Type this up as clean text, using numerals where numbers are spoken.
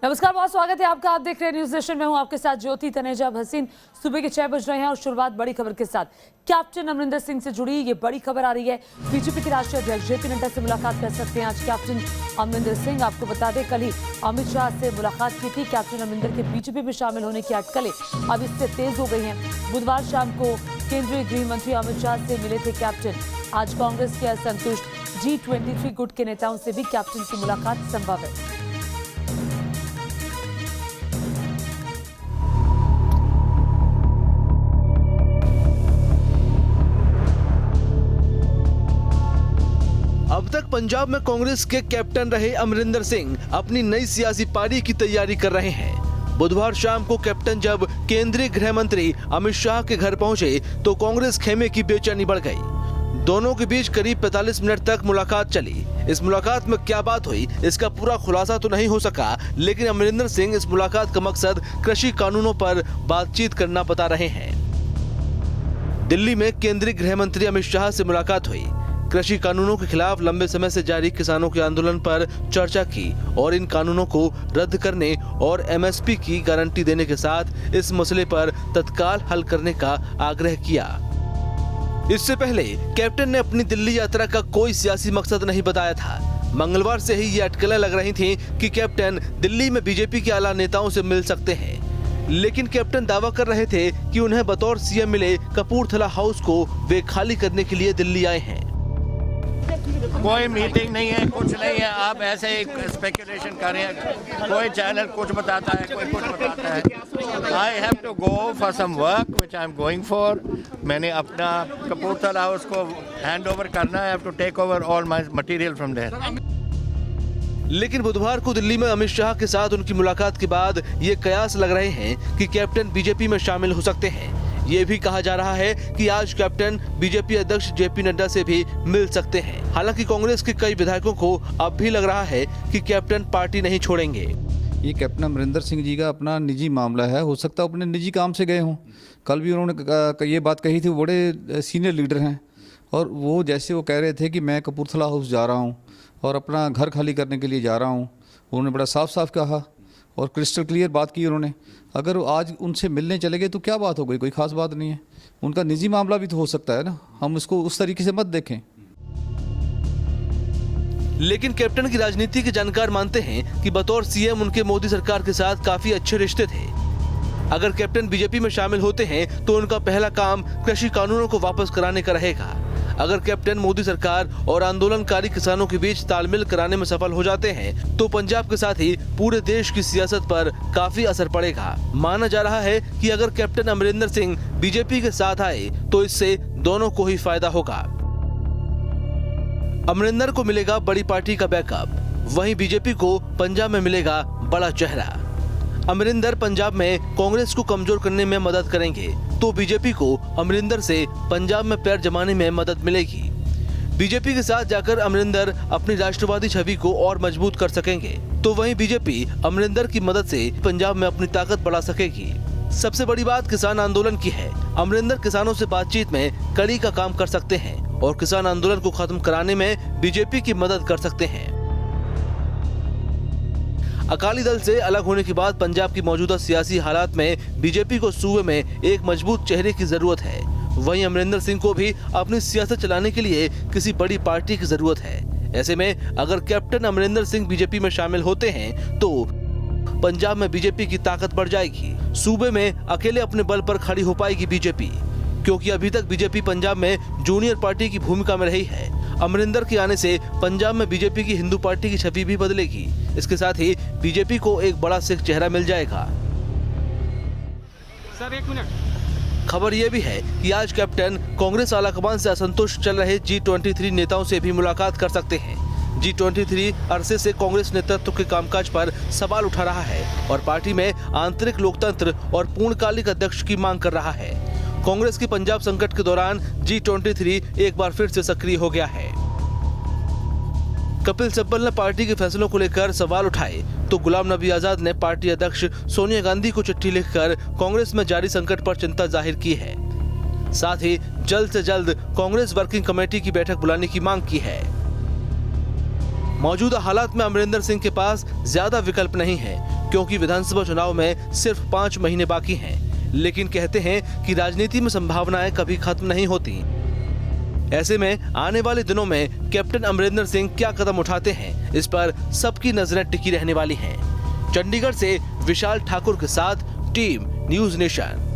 नमस्कार, बहुत स्वागत है आपका। आप देख रहे हैं न्यूज नेशन में हूं आपके साथ ज्योति तनेजा हसीन। सुबह के 6 बज रहे हैं और शुरुआत बड़ी खबर के साथ। कैप्टन अमरिंदर सिंह से जुड़ी ये बड़ी खबर आ रही है। बीजेपी के राष्ट्रीय अध्यक्ष जेपी नड्डा से मुलाकात कर सकते हैं आज कैप्टन अमरिंदर सिंह। आपको बता दें, कल ही अमित शाह से मुलाकात की थी। कैप्टन अमरिंदर के बीजेपी में शामिल होने की अटकलें अब इससे तेज हो गई हैं। बुधवार शाम को केंद्रीय गृह मंत्री अमित शाह से मिले थे कैप्टन। आज कांग्रेस के असंतुष्ट G23 गुट के नेताओं से भी कैप्टन की मुलाकात संभव है। अब तक पंजाब में कांग्रेस के कैप्टन रहे अमरिंदर सिंह अपनी नई सियासी पारी की तैयारी कर रहे हैं। बुधवार शाम को कैप्टन जब केंद्रीय गृह मंत्री अमित शाह के घर पहुंचे तो कांग्रेस खेमे की बेचैनी बढ़ गई। दोनों के बीच करीब 45 मिनट तक मुलाकात चली। इस मुलाकात में क्या बात हुई इसका पूरा खुलासा तो नहीं हो सका, लेकिन अमरिंदर सिंह इस मुलाकात का मकसद कृषि कानूनों पर बातचीत करना बता रहे हैं। दिल्ली में केंद्रीय गृह मंत्री अमित शाह से मुलाकात हुई। कृषि कानूनों के खिलाफ लंबे समय से जारी किसानों के आंदोलन पर चर्चा की और इन कानूनों को रद्द करने और MSP की गारंटी देने के साथ इस मसले पर तत्काल हल करने का आग्रह किया। इससे पहले कैप्टन ने अपनी दिल्ली यात्रा का कोई सियासी मकसद नहीं बताया था। मंगलवार से ही ये अटकलें लग रही थीं कि कैप्टन दिल्ली में बीजेपी के आला नेताओं से मिल सकते हैं, लेकिन कैप्टन दावा कर रहे थे कि उन्हें बतौर CM मिले कपूरथला हाउस को वे खाली करने के लिए दिल्ली आए हैं। कोई मीटिंग नहीं है, कुछ नहीं है। आप ऐसे ही स्पेकुलेशन कर रहे हैं। कोई चैनल कुछ बताता है, कोई कुछ बताता है। I have to go for some work which I am going for. मैंने अपना कपूरथला हाउस को हैंड ओवर करना है। I have to take over all my material from there. लेकिन बुधवार को दिल्ली में अमित शाह के साथ उनकी मुलाकात के बाद ये कयास लग रहे हैं कि कैप्टन बीजेपी में शामिल हो सकते हैं। ये भी कहा जा रहा है कि आज कैप्टन बीजेपी अध्यक्ष जेपी नड्डा से भी मिल सकते हैं। हालांकि कांग्रेस के कई विधायकों को अब भी लग रहा है कि कैप्टन पार्टी नहीं छोड़ेंगे। ये कैप्टन अमरिंदर सिंह जी का अपना निजी मामला है। हो सकता है अपने निजी काम से गए हों। कल भी उन्होंने ये बात कही थी। वो बड़े सीनियर लीडर हैं और वो जैसे वो कह रहे थे कि मैं कपूरथला हाउस जा रहा हूँ और अपना घर खाली करने के लिए जा रहा हूँ। उन्होंने बड़ा साफ साफ कहा और क्रिस्टल क्लियर बात की उन्होंने। अगर वो आज उनसे मिलने चले गए तो क्या बात हो गई? कोई खास बात नहीं है। उनका निजी मामला भी तो हो सकता है ना, हम इसको उस तरीके से मत देखें। लेकिन कैप्टन की राजनीति के जानकार मानते हैं कि बतौर CM उनके मोदी सरकार के साथ काफी अच्छे रिश्ते थे। अगर कैप्टन बीजेपी में शामिल होते हैं तो उनका पहला काम कृषि कानूनों को वापस कराने का रहेगा। अगर कैप्टन मोदी सरकार और आंदोलनकारी किसानों के बीच तालमेल कराने में सफल हो जाते हैं तो पंजाब के साथ ही पूरे देश की सियासत पर काफी असर पड़ेगा। माना जा रहा है कि अगर कैप्टन अमरिंदर सिंह बीजेपी के साथ आए तो इससे दोनों को ही फायदा होगा। अमरिंदर को मिलेगा बड़ी पार्टी का बैकअप, वहीं बीजेपी को पंजाब में मिलेगा बड़ा चेहरा। अमरिंदर पंजाब में कांग्रेस को कमजोर करने में मदद करेंगे तो बीजेपी को अमरिंदर से पंजाब में पैर जमाने में मदद मिलेगी। बीजेपी के साथ जाकर अमरिंदर अपनी राष्ट्रवादी छवि को और मजबूत कर सकेंगे तो वहीं बीजेपी अमरिंदर की मदद से पंजाब में अपनी ताकत बढ़ा सकेगी। सबसे बड़ी बात किसान आंदोलन की है। अमरिंदर किसानों से बातचीत में कड़ी का काम कर सकते हैं और किसान आंदोलन को खत्म कराने में बीजेपी की मदद कर सकते हैं। अकाली दल से अलग होने के बाद पंजाब की मौजूदा सियासी हालात में बीजेपी को सूबे में एक मजबूत चेहरे की जरूरत है। वहीं अमरिंदर सिंह को भी अपनी सियासत चलाने के लिए किसी बड़ी पार्टी की जरूरत है। ऐसे में अगर कैप्टन अमरिंदर सिंह बीजेपी में शामिल होते हैं तो पंजाब में बीजेपी की ताकत बढ़ जाएगी। सूबे में अकेले अपने बल पर खड़ी हो पाएगी बीजेपी, क्योंकि अभी तक बीजेपी पंजाब में जूनियर पार्टी की भूमिका में रही है। अमरिंदर के आने से पंजाब में बीजेपी की हिंदू पार्टी की छवि भी बदलेगी। इसके साथ ही बीजेपी को एक बड़ा सिख चेहरा मिल जाएगा। Sir, 1 minute. खबर यह भी है कि आज कैप्टन कांग्रेस आलाकमान से असंतुष्ट चल रहे G23 नेताओं से भी मुलाकात कर सकते हैं। G23 अरसे से कांग्रेस नेतृत्व के कामकाज पर सवाल उठा रहा है और पार्टी में आंतरिक लोकतंत्र और पूर्णकालिक अध्यक्ष की मांग कर रहा है। कांग्रेस की पंजाब संकट के दौरान G23 एक बार फिर से सक्रिय हो गया है। कपिल सिब्बल ने पार्टी के फैसलों को लेकर सवाल उठाए तो गुलाम नबी आजाद ने पार्टी अध्यक्ष सोनिया गांधी को चिट्ठी लिखकर कांग्रेस में जारी संकट पर चिंता जाहिर की है। साथ ही जल्द से जल्द कांग्रेस वर्किंग कमेटी की बैठक बुलाने की मांग की है। मौजूदा हालात में अमरिंदर सिंह के पास ज्यादा विकल्प नहीं है, क्योंकि विधानसभा चुनाव में सिर्फ 5 महीने बाकी हैं। लेकिन कहते हैं कि राजनीति में संभावनाएं कभी खत्म नहीं होती। ऐसे में आने वाले दिनों में कैप्टन अमरिंदर सिंह क्या कदम उठाते हैं, इस पर सबकी नजरें टिकी रहने वाली हैं। चंडीगढ़ से विशाल ठाकुर के साथ टीम न्यूज़ नेशन।